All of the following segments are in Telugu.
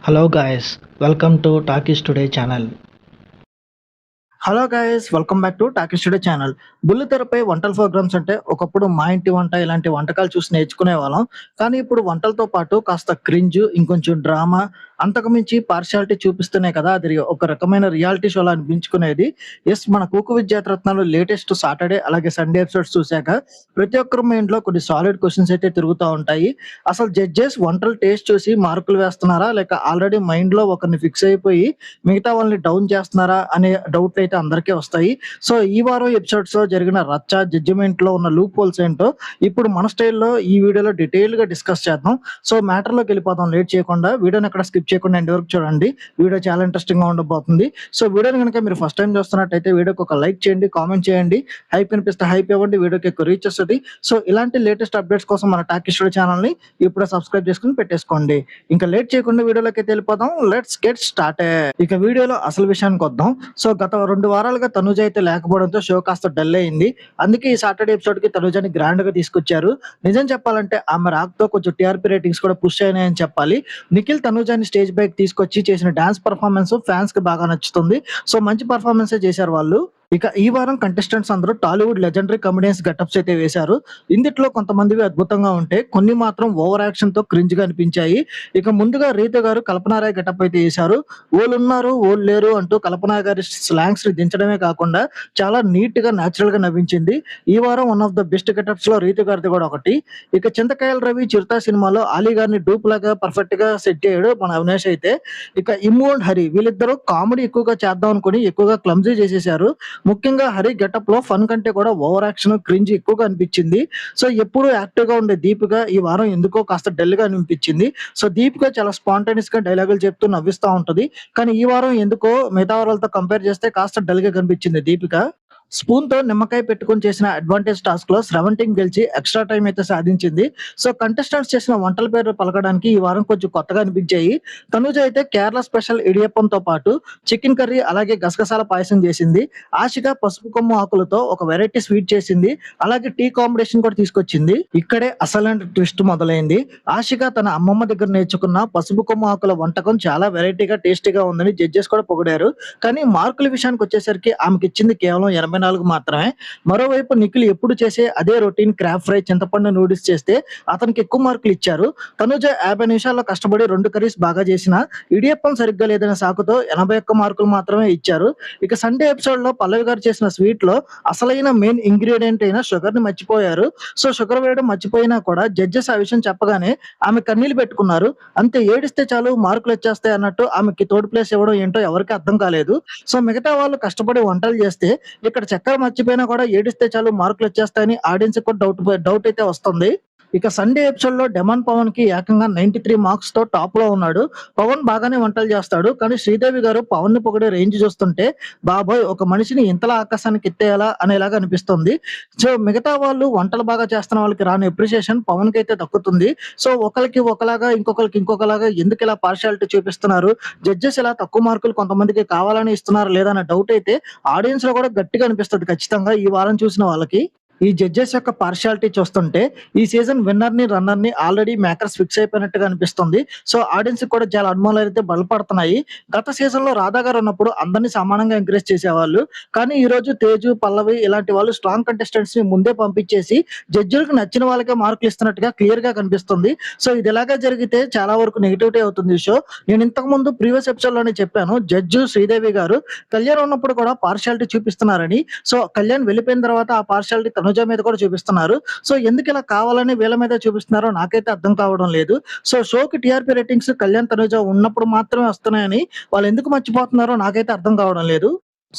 Hello guys, welcome to Talkies Today channel. Hello guys, welcome back to Talkies Today channel. బుల్లితెరపై వంటల ప్రోగ్రామ్స్ అంటే ఒకప్పుడు మా ఇంటి వంట ఇలాంటి వంటకాలు చూసి నేర్చుకునే వాళ్ళం. కానీ ఇప్పుడు వంటలతో పాటు కాస్త క్రింజ్, ఇంకొంచెం డ్రామా, అంతకుమించి పార్షియాలిటీ చూపిస్తేనే కదా అది ఒక రకమైన రియాలిటీ షోలా అనిపించుకునేది. మన కుక్కు విద్యారత్నాలు లేటెస్ట్ సాటర్డే అలాగే సండే ఎపిసోడ్స్ చూశాక ప్రతి ఒక్కరి మైండ్లో కొన్ని సాలిడ్ క్వశ్చన్స్ అయితే తిరుగుతూ ఉంటాయి. అసలు జడ్జెస్ వంటలు టేస్ట్ చూసి మార్కులు వేస్తున్నారా, లేక ఆల్రెడీ మైండ్లో ఒకరిని ఫిక్స్ అయిపోయి మిగతా వాళ్ళని డౌన్ చేస్తున్నారా అనే డౌట్ అయితే అందరికీ వస్తాయి. సో ఈ వారం ఎపిసోడ్స్ లో జరిగిన రచ్చ, జడ్జిమెంట్ లో ఉన్న లూప్ హోల్స్ ఏంటో ఇప్పుడు మన స్టైల్లో ఈ వీడియోలో డీటెయిల్ గా డిస్కస్ చేద్దాం. సో మ్యాటర్ లోకి వెళ్ళిపోదాం లేట్ చేయకుండా. వీడియోని ఎక్కడ స్కిప్ చేయకుండా ఎండ్ వరకు చూడండి. వీడియో చాలా ఇంట్రెస్టింగ్ గా ఉండబోతుంది. సో వీడియోని కనుక మీరు ఫస్ట్ టైం చూస్తున్నట్టయితే వీడియోకి ఒక లైక్ చేయండి, కామెంట్ చేయండి, హైప్ అనిపిస్తే హైప్ ఇవ్వండి, వీడియోకి ఎక్కువ రీచ్ వస్తుంది. సో ఇలాంటి లేటెస్ట్ అప్డేట్స్ కోసం మన టాకీస్ టుడే ఛానల్ ని ఇప్పుడే సబ్స్క్రైబ్ చేసుకుని పెట్టేసుకోండి. ఇంకా లేట్ చేయకుండా వీడియోలోకి వెళ్ళిపోదాం. Let's get started. ఇక వీడియోలో అసలు విషయానికి వద్దాం. సో గత 2 వారాలుగా తనుజ అయితే లేకపోవడంతో షో కాస్త డల్ అయింది. అందుకే ఈ సాటర్డే ఎపిసోడ్ కి తనుజని గ్రాండ్ గా తీసుకొచ్చారు. నిజం చెప్పాలంటే ఆమె రాకతో కొంచెం టీఆర్పీ రేటింగ్స్ కూడా పుష్ అయినాయని చెప్పాలి. నిఖిల్ తనుజని స్టేజ్ పైకి తీసుకొచ్చి చేసిన డాన్స్ పర్ఫార్మెన్స్ ఫ్యాన్స్ కి బాగా నచ్చుతుంది. సో మంచి పర్ఫార్మెన్స్ చేశారు వాళ్ళు. ఇక ఈ వారం కంటెస్టెంట్స్ అందరూ టాలీవుడ్ లెజెండరీ కమెడియన్స్ గెటప్స్ అయితే వేశారు. ఇందులో కొంతమందివి అద్భుతంగా ఉంటే, కొన్ని మాత్రం ఓవర్ యాక్షన్ తో క్రింజ్ గా అనిపించాయి. ఇక ముందుగా రీత గారు కల్పనారాయ్ గెటప్ అయితే వేశారు. ఓళ్ళు ఉన్నారు ఓళ్ళు లేరు అంటూ కల్పన గారి స్లాంగ్స్ ని దించడమే కాకుండా చాలా నీట్ గా న్యాచురల్ గా నవ్వించింది. ఈ వారం one of the best getups లో రీత గారిది కూడా ఒకటి. ఇక చింతకాయల రవి చిరుత సినిమాలో ఆలీ గారిని డూప్ లాగా పర్ఫెక్ట్ గా సెట్ చేయడు మన అవినాష్ అయితే. ఇక ఇమ్ము అండ్ హరి వీళ్ళిద్దరూ కామెడీ ఎక్కువగా చేద్దాం అనుకుని ఎక్కువగా క్లమ్జీ చేసేశారు. ముఖ్యంగా హరి గెటప్ లో ఫన్ కంటే కూడా ఓవర్ యాక్షన్, క్రింజ్ ఎక్కువగా అనిపించింది. సో ఎప్పుడు యాక్టివ్ గా ఉండే దీపిక ఈ వారం ఎందుకో కాస్త డల్ గా అనిపించింది. సో దీపిక చాలా స్పాంటేనియస్ గా డైలాగులు చెప్తూ నవ్విస్తా ఉంటది. కానీ ఈ వారం ఎందుకో మిగతా వారాలతో కంపేర్ చేస్తే కాస్త డల్ గా కనిపించింది దీపిక. స్పూన్ తో నిమ్మకాయ పెట్టుకుని చేసిన అడ్వాంటేజ్ టాస్క్ లో 17 గెలిచి ఎక్స్ట్రా టైం అయితే సాధించింది. సో కంటెస్టెంట్స్ చేసిన వంటల పేరు పలకడానికి ఈ వారం కొంచెం కొత్తగా అనిపించాయి. తనుజ అయితే కేరళ స్పెషల్ ఇడియప్పంతో పాటు చికెన్ కర్రీ అలాగే గసగసాల పాయసం చేసింది. ఆశిక పసుపు కొమ్ము ఆకులతో ఒక వెరైటీ స్వీట్ చేసింది. అలాగే టీ కాంబినేషన్ కూడా తీసుకొచ్చింది. ఇక్కడే అసలైన ట్విస్ట్ మొదలైంది. ఆశిక తన అమ్మమ్మ దగ్గర నేర్చుకున్న పసుపు కొమ్ము ఆకుల వంటకం చాలా వెరైటీగా టేస్టీగా ఉందని జడ్జెస్ కూడా పొగిడారు. కానీ మార్కుల విషయానికి వచ్చేసరికి ఆమెకి ఇచ్చింది కేవలం 84 మాత్రమే. మరోవైపు నిఖిల్ ఎప్పుడు చేసే అదే రొటీన్ క్రాబ్ ఫ్రై, చింతపండు నూడిల్స్ చేస్తే అతనికి ఎక్కువ మార్కులు ఇచ్చారు. తనుజ 50 నిమిషాల్లో కష్టపడి 2 కర్రీస్ బాగా చేసిన ఇడియప్పం సరిగ్గా లేదనే సాకుతో 81 మార్కులు మాత్రమే ఇచ్చారు. ఇక సండే ఎపిసోడ్ లో పల్లవి గారు చేసిన స్వీట్ లో అసలైన మెయిన్ ఇంగ్రీడియంట్ అయిన షుగర్ ని మర్చిపోయారు. సో షుగర్ వేయడం మర్చిపోయినా కూడా జడ్జెస్ ఆ విషయం చెప్పగానే ఆమె కన్నీళ్లు పెట్టుకున్నారు. అంతే, ఏడిస్తే చాలు మార్కులు వచ్చేస్తాయి అన్నట్టు ఆమెకి థర్డ్ ప్లేస్ ఇవ్వడం ఏంటో ఎవరికి అర్థం కాలేదు. సో మిగతా వాళ్ళు కష్టపడి వంటలు చేస్తే ఇక్కడ చక్కెర మర్చిపోయినా కూడా ఏడిస్తే చాలు మార్కులు వచ్చేస్తాయని ఆడియన్స్ కూడా డౌట్ అయితే వస్తుంది. ఇక సండే ఎపిసోడ్ లో డెమాన్ పవన్ కి ఏకంగా 93 మార్క్స్ తో టాప్ లో ఉన్నాడు. పవన్ బాగానే వంటలు చేస్తాడు. కానీ శ్రీదేవి గారు పవన్ ని పొగిడే రేంజ్ చూస్తుంటే బాబోయ్, ఒక మనిషిని ఇంతలా ఆకాశానికి ఎత్తేయాలా అనేలాగా అనిపిస్తుంది. సో మిగతా వాళ్ళు వంటలు బాగా చేస్తున్న వాళ్ళకి రాని అప్రిసియేషన్ పవన్ కి అయితే దక్కుతుంది. సో ఒకరికి ఒకలాగా ఇంకొకరికి ఇంకొకలాగా ఎందుకు ఇలా పార్షియాలిటీ చూపిస్తున్నారు, జడ్జెస్ ఇలా తక్కువ మార్కులు కొంతమందికి కావాలని ఇస్తున్నారు లేదా అనే డౌట్ అయితే ఆడియన్స్ లో కూడా గట్టిగా అనిపిస్తుంది ఖచ్చితంగా ఈ వారం చూసిన వాళ్ళకి. ఈ జడ్జెస్ యొక్క పార్షియాలిటీ చూస్తుంటే ఈ సీజన్ విన్నర్ ని రన్నర్ ని ఆల్రెడీ మేకర్స్ ఫిక్స్ అయిపోయినట్టుగా అనిపిస్తుంది. సో ఆడియన్స్ కూడా చాలా అనుమానాలు అయితే బలపడుతున్నాయి. గత సీజన్ లో రాధా గారు ఉన్నప్పుడు అందరినీ సమానంగా ఎంకరేజ్ చేసేవాళ్ళు. కానీ ఈ రోజు తేజు, పల్లవి ఇలాంటి వాళ్ళు స్ట్రాంగ్ కంటెస్టెంట్స్ ని ముందే పంపించేసి జడ్జిలకు నచ్చిన వాళ్ళకే మార్కులు ఇస్తున్నట్టుగా క్లియర్ గా కనిపిస్తుంది. సో ఇది ఎలాగా జరిగితే చాలా వరకు నెగిటివిటీ అవుతుంది ఈ షో. నేను ఇంతకు ముందు ప్రీవియస్ ఎపిసోడ్ లోనే చెప్పాను, జడ్జు శ్రీదేవి గారు కళ్యాణ్ ఉన్నప్పుడు కూడా పార్షియాలిటీ చూపిస్తున్నారని. సో కళ్యాణ్ వెళ్ళిపోయిన తర్వాత ఆ పార్షియాలిటీ తనుజ మీద కూడా చూపిస్తున్నారు. సో ఎందుకు ఇలా కావాలని వీళ్ళ మీద చూపిస్తున్నారో నాకైతే అర్థం కావడం లేదు. సో షోకి టీఆర్పీ రేటింగ్స్ కళ్యాణ్ తనుజ ఉన్నప్పుడు మాత్రమే వస్తున్నాయని వాళ్ళు ఎందుకు మర్చిపోతున్నారో నాకైతే అర్థం కావడం లేదు.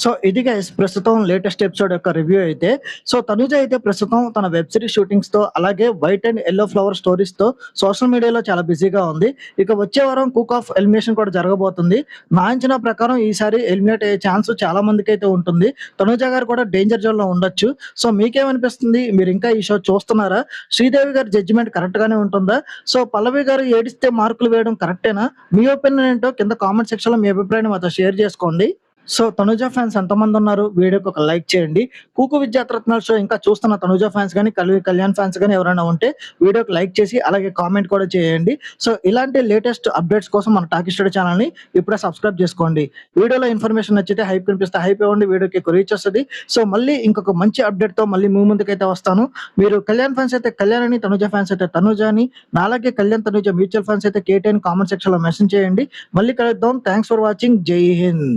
సో ఇది గైస్ ప్రస్తుతం లేటెస్ట్ ఎపిసోడ్ యొక్క రివ్యూ అయితే. సో తనుజ అయితే ప్రస్తుతం తన వెబ్ సిరీస్ షూటింగ్స్ తో అలాగే white and yellow flower stories తో సోషల్ మీడియాలో చాలా బిజీగా ఉంది. ఇక వచ్చే వారం కుక్ ఆఫ్ ఎలిమినేషన్ కూడా జరగబోతుంది. నా అంచనా ప్రకారం ఈసారి ఎలిమినేట్ అయ్యే ఛాన్స్ చాలా మందికి అయితే ఉంటుంది. తనుజ గారు కూడా డేంజర్ జోన్ లో ఉండొచ్చు. సో మీకేమనిపిస్తుంది, మీరు ఇంకా ఈ షో చూస్తున్నారా? శ్రీదేవి గారి జడ్జిమెంట్ కరెక్ట్ గానే ఉంటుందా? సో పల్లవి గారు ఏడిస్తే మార్కులు వేయడం కరెక్టేనా? మీ ఒపీనియన్ ఏంటో కింద కామెంట్ సెక్షన్ లో మీ అభిప్రాయాన్ని మాతో షేర్ చేసుకోండి. సో తనుజ ఫ్యాన్స్ ఎంతమంది ఉన్నారు? వీడియోకి ఒక లైక్ చేయండి. 'కుకు విద్యారత్నాలు' షో ఇంకా చూస్తున్న తనుజ ఫ్యాన్స్ గాని, కళ్యాణ్ ఫ్యాన్స్ గాని ఎవరైనా ఉంటే వీడియోకి లైక్ చేసి అలాగే కామెంట్ కూడా చేయండి. సో ఇలాంటి లేటెస్ట్ అప్డేట్స్ కోసం మన టాకీ స్టూడియో ఛానల్‌ని ఇప్పుడే సబ్స్క్రైబ్ చేసుకోండి. వీడియోలో ఇన్ఫర్మేషన్ నచ్చితే హైప్ కనిపిస్తే హైప్ ఇవ్వండి. వీడియోకి ఎక్కువ రీచ్ వస్తది. సో మళ్ళీ ఇంకొక మంచి అప్డేట్‌తో మళ్ళీ మీ ముందుకైతే వస్తాను. మీరు కళ్యాణ్ ఫ్యాన్స్ అయితే కళ్యాణ్ అని, తనుజ ఫ్యాన్స్ అయితే తనుజ అని, నాలాగే కళ్యాణ్, తనుజ మ్యూచువల్ ఫండ్స్ అయితే కేటీ అని కామెంట్ సెక్షన్‌లో మెన్షన్ చేయండి. మళ్ళీ కలుద్దాం. Thanks for watching. జై హింద్.